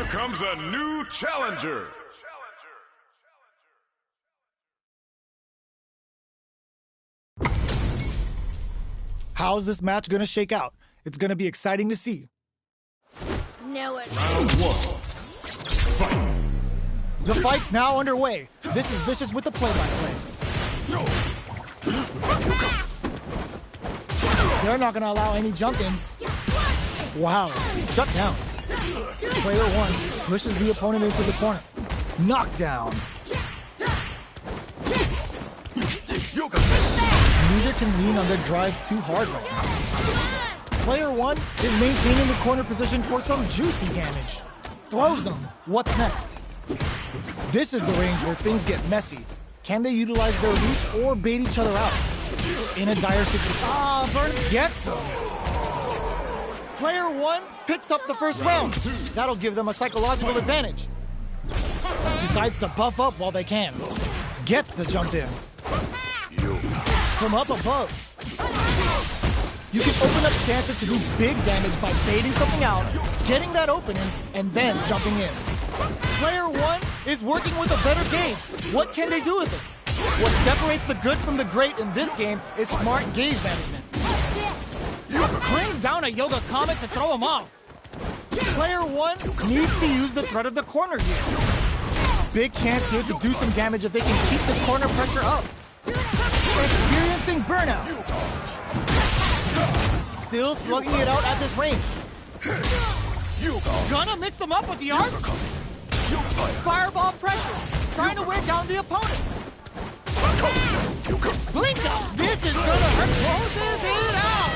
comes a new challenger. How's this match gonna shake out? It's gonna be exciting to see. Know it. Round one. Fight. The fight's now underway. This is Vicious with the play-by-play. They're not gonna allow any jump-ins. Wow, shut down. Player one pushes the opponent into the corner. Knockdown. Neither can lean on their drive too hard right now. Player one is maintaining the corner position for some juicy damage. Throws them. What's next? This is the range where things get messy. Can they utilize their reach or bait each other out? In a dire situation. Burn gets them. Player one picks up the first round. That'll give them a psychological advantage. Decides to buff up while they can. Gets the jump in. From up above. You can open up chances to do big damage by baiting something out, getting that opening, and then jumping in. Player one is working with a better gauge. What can they do with it? What separates the good from the great in this game is smart gauge management. Brings down a Yoga Comet to throw him off. Player one needs to use the threat of the corner here. Big chance here to do some damage if they can keep the corner pressure up. Experiencing burnout. Still slugging it out at this range. Gonna mix them up with the arcs? Fireball pressure, trying to wear down the opponent. Blink up, this is gonna hurt. Closes it out.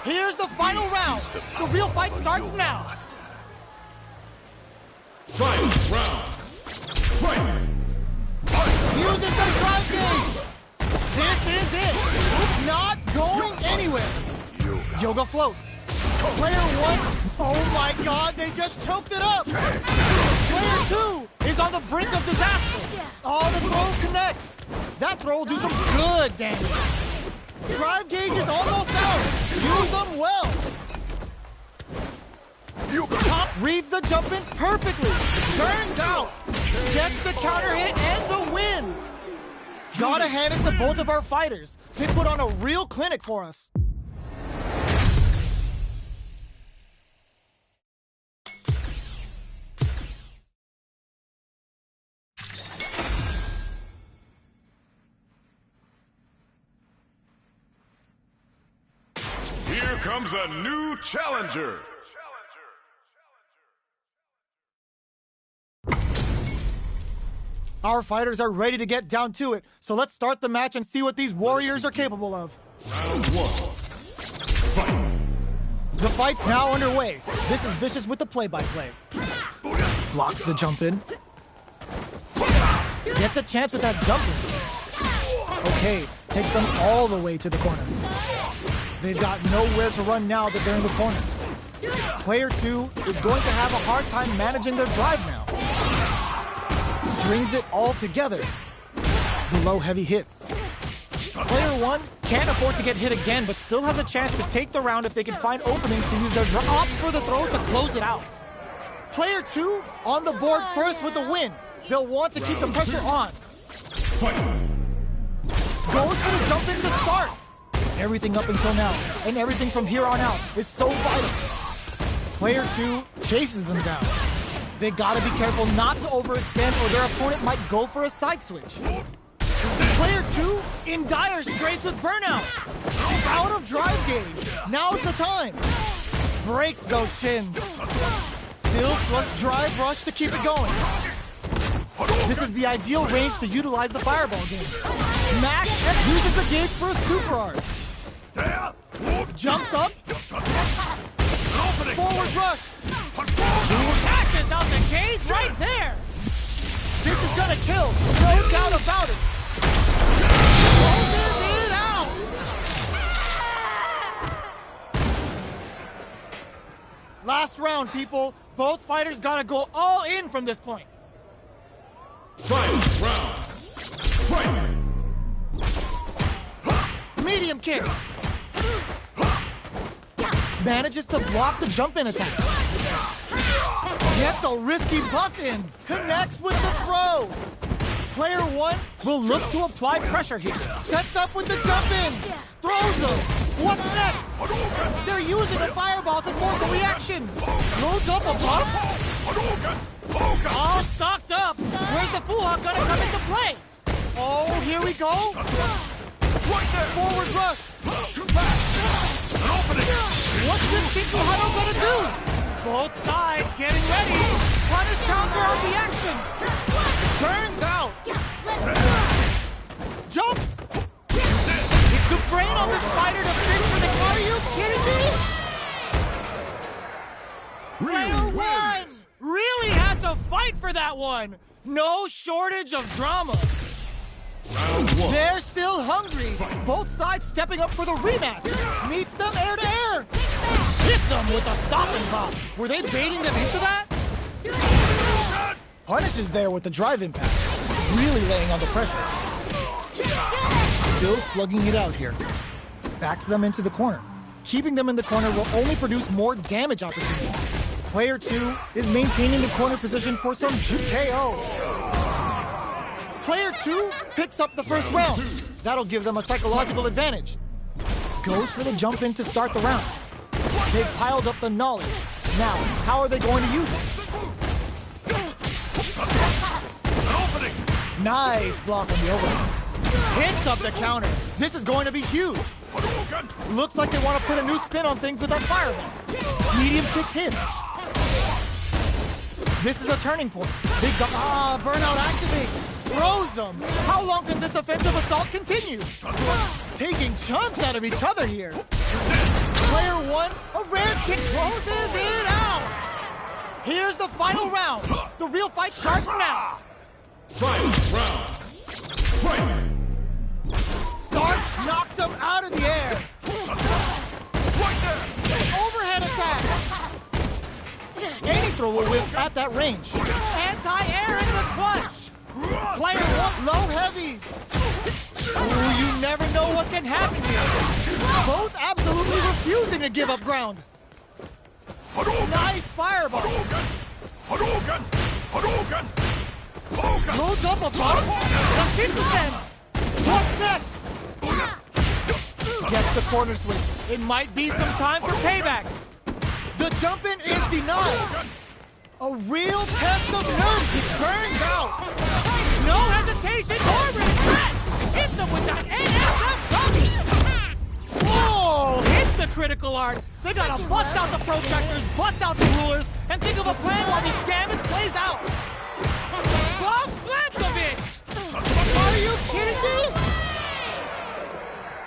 Here's the final round. The real fight starts now. Fight round. Fight. Uses the drive gauge. This is it. Not going anywhere. Yoga float. Player one. Oh my God, they just choked it up. Player two is on the brink of disaster. Oh, the throw connects. That throw will do some good damage. Drive gauge is almost out. Use them well. Top reads the jump in perfectly. Burns out. Gets the counter hit and the win. Gotta hand it to both of our fighters. They put on a real clinic for us. Here comes a new challenger. Our fighters are ready to get down to it, so let's start the match and see what these warriors are capable of. Round one. Fight. The fight's now underway. This is Vicious with the play-by-play. Blocks the jump in. Gets a chance with that jump in. Okay, takes them all the way to the corner. They've got nowhere to run now that they're in the corner. Player two is going to have a hard time managing their drive now. Strings it all together. Below heavy hits. Player one can't afford to get hit again, but still has a chance to take the round if they can find openings to use their opts for the throw to close it out. Player two on the board first with the win. They'll want to keep the pressure on. Fight. Goes for the jump in to start. Everything up until now, and everything from here on out, is so vital. Player two chases them down. They gotta be careful not to overextend or their opponent might go for a side switch. Player two in dire straits with burnout. Out of drive gauge. Now's the time. Breaks those shins. Still slug drive rush to keep it going. This is the ideal range to utilize the fireball game. Max uses the gauge for a super art. Jumps up. Forward rush. Passes out the cage right there. This is gonna kill. No doubt about it. Closes it out. Last round, people. Both fighters gotta go all in from this point. Fight round. Fight. Medium kick. Manages to block the jump-in attack. Gets a risky buff in. Connects with the throw. Player 1 will look to apply pressure here. Sets up with the jump in. Throws them. What's next? They're using a fireball to force a reaction. Throws up a buff. All stocked up. Where's the Fuhawk gonna come into play? Oh, here we go. Forward rush. What's this Chiku Hado gonna do? Both sides getting ready. Punish counter on the action. Burns out. Jumps. It's the brain on this fighter to finish for the car. Are you kidding me? Player 1 really had to fight for that one. No shortage of drama. Round 1. They're still hungry. Both sides stepping up for the rematch. Meets them air to air. Hits them with a stopping pop. Were they baiting them into that? Punish is there with the drive impact. Really laying on the pressure. Still slugging it out here. Backs them into the corner. Keeping them in the corner will only produce more damage opportunity. Player 2 is maintaining the corner position for some KO. Player 2 picks up the first round. That'll give them a psychological advantage. Goes for the jump in to start the round. They've piled up the knowledge. Now, how are they going to use it? Nice block on the overhead. Hits up the counter. This is going to be huge. Looks like they want to put a new spin on things with that fireball. Medium kick hits. This is a turning point. Big burnout activates. Throws them. How long can this offensive assault continue? Taking chunks out of each other here. Player 1, a rare kick closes it out. Here's the final round. The real fight starts now. Final round. Fight. Starts, knocked him out of the air. Overhead attack. Any throw will whip at that range. Anti-air in the clutch. Player 1, low heavy. Ooh, you never know what can happen here. Both absolutely refusing to give up ground. Nice fireball. Throws up a bump. The Shinken. What's next? Gets the corner switch. It might be some time for payback. The jump in is denied. A real test of nerves. He burns out. No hesitation or regret. Hits him with that ASF coming. Whoa! Hits the critical art. They gotta bust out the projectors, bust out the rulers, and think of a plan while this damage plays out. Bob slapped the bitch. Are you kidding me?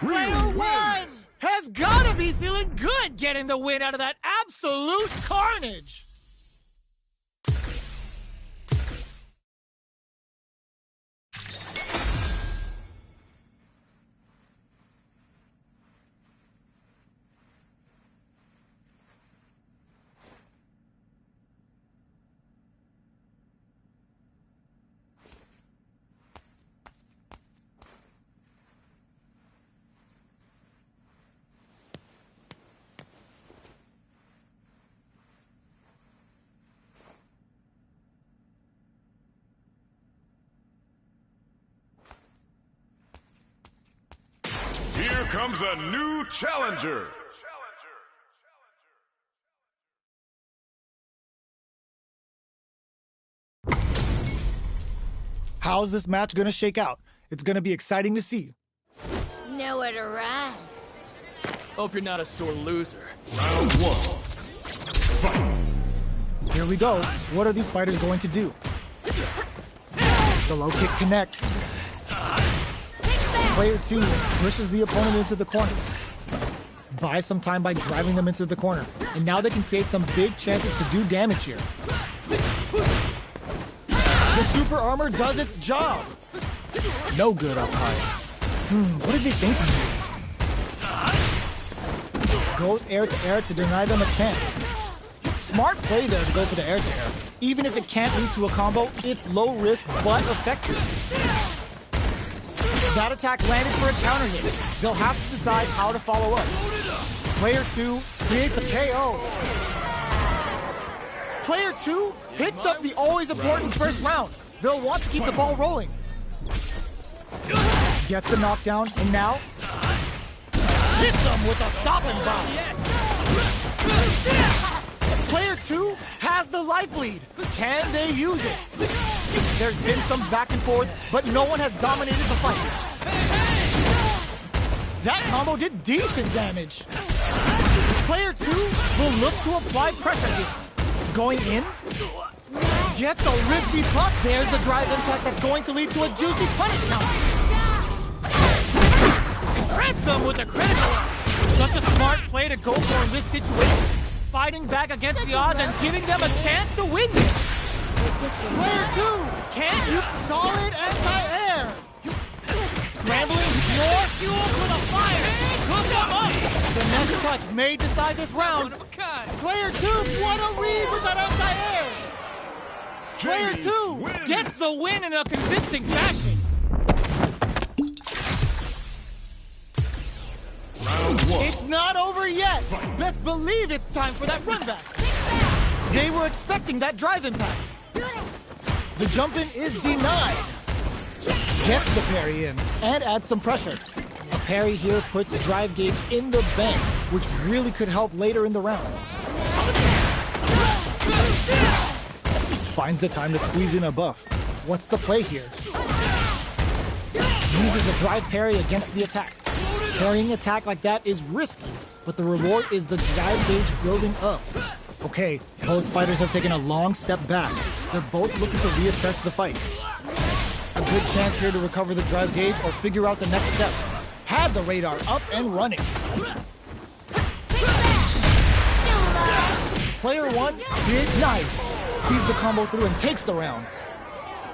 Player 1 has gotta be feeling good getting the win out of that absolute carnage. Here comes a new challenger. How's this match gonna shake out? It's gonna be exciting to see. Nowhere to run. Hope you're not a sore loser. Round 1. Fight. Here we go. What are these fighters going to do? The low kick connects. Player 2 pushes the opponent into the corner. Buys some time by driving them into the corner. And now they can create some big chances to do damage here. The super armor does its job. No good up high. What are they thinking here? Goes air to deny them a chance. Smart play there to go for the air to air. Even if it can't lead to a combo, it's low risk but effective. That attack landed for a counter hit. They'll have to decide how to follow up. Player 2 creates a KO. Player 2 picks up the always important first round. They'll want to keep the ball rolling. Gets the knockdown, and now hits them with a stopping bomb. Player 2 has the life lead. Can they use it? There's been some back and forth, but no one has dominated the fight. That combo did decent damage. Player 2 will look to apply pressure here. Going in, gets a risky puck. There's the drive impact that's going to lead to a juicy punish counter. Shreds them with a critical. Such a smart play to go for in this situation. Fighting back against the odds and giving them a chance to win this. Player 2 can't use solid anti-air. Scrambling, more fuel for the fire. Hook them up. The next touch may decide this round. Player 2, what a read with that anti-air. Player 2 gets the win in a convincing fashion. It's not over yet. Best believe it's time for that run back. They were expecting that drive impact. The jump in is denied. Gets the parry in and adds some pressure. A parry here puts the drive gauge in the bank, which really could help later in the round. Finds the time to squeeze in a buff. What's the play here? Uses a drive parry against the attack. Parrying attack like that is risky, but the reward is the drive gauge building up. Okay, both fighters have taken a long step back. They're both looking to reassess the fight. A good chance here to recover the drive gauge or figure out the next step. Had the radar up and running. Player 1 did nice. Sees the combo through and takes the round.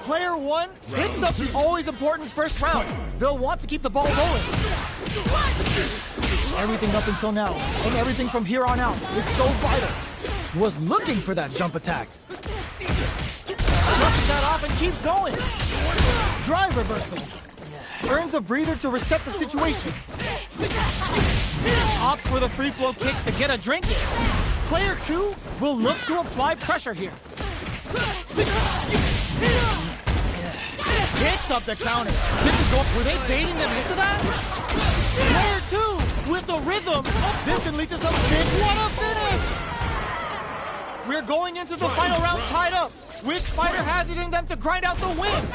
Player 1 picks up the always important first round. They'll want to keep the ball rolling. Everything up until now, and everything from here on out, is so vital. Was looking for that jump attack. Brushes that off and keeps going. Drive reversal. Earns a breather to reset the situation. Opts for the free flow kicks to get a drink in. Player 2 will look to apply pressure here. Picks up the counter. Were they baiting them into that? Player 2 with the rhythm. This can lead to some big. What a finish! We're going into the final round tied up. Which fighter has it in them to grind out the win?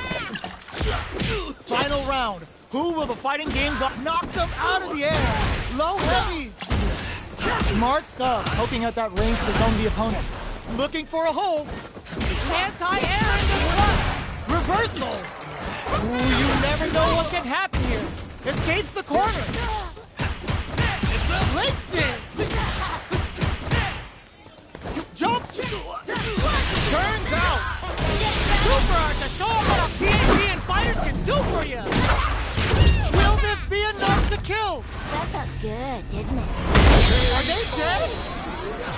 Final round. Who will the fighting game knock them out of the air? Low heavy. Smart stuff. Poking at that range to zone the opponent. Looking for a hole. Anti-air in the clutch. Reversal. Ooh, you never know what can happen here. Escapes the corner. Links it. Jumps. Turns out. Super art to show them what a PNG and fighters can do for you. Will this be enough to kill? That felt good, didn't it? Are they dead?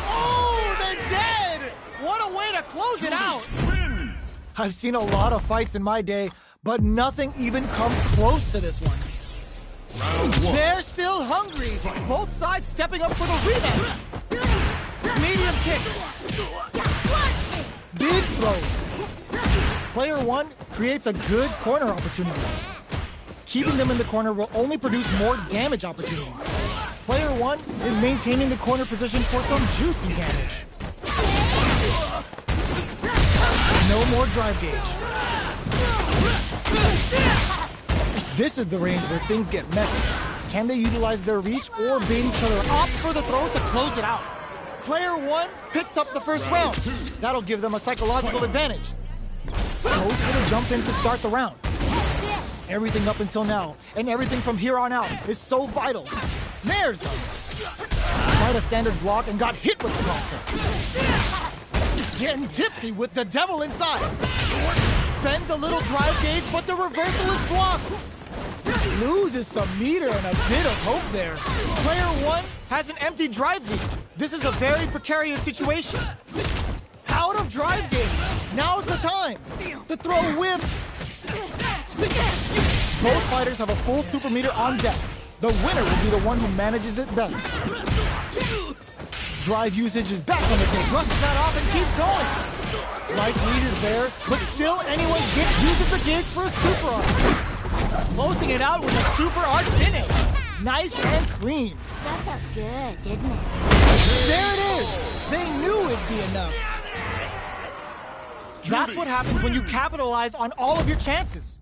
Oh, they're dead! What a way to close it out! I've seen a lot of fights in my day, but nothing even comes close to this one. They're still hungry. Both sides stepping up for the rematch. Medium kick. Big throws. Player 1 creates a good corner opportunity. Keeping them in the corner will only produce more damage opportunities. Player 1 is maintaining the corner position for some juicy damage. No more drive gauge. This is the range where things get messy. Can they utilize their reach or bait each other up for the throw to close it out? Player 1 picks up the first round. That'll give them a psychological advantage. Goes for the jump in to start the round. Everything up until now, and everything from here on out, is so vital. Snares them. Tried a standard block and got hit with the concept. Getting tipsy with the devil inside. Spends a little drive gauge, but the reversal is blocked. Loses some meter and a bit of hope there. Player 1 has an empty drive gauge. This is a very precarious situation. Out of drive gauge. Now's the time. The throw whips. Both fighters have a full super meter on deck. The winner will be the one who manages it best. Drive usage is back on the tape. Brushes that off and keeps going. Right lead is there, but still anyone uses the gauge for a super arc. Closing it out with a super arc finish. Nice and clean. That felt good, didn't it? There it is. They knew it'd be enough. That's what happens when you capitalize on all of your chances.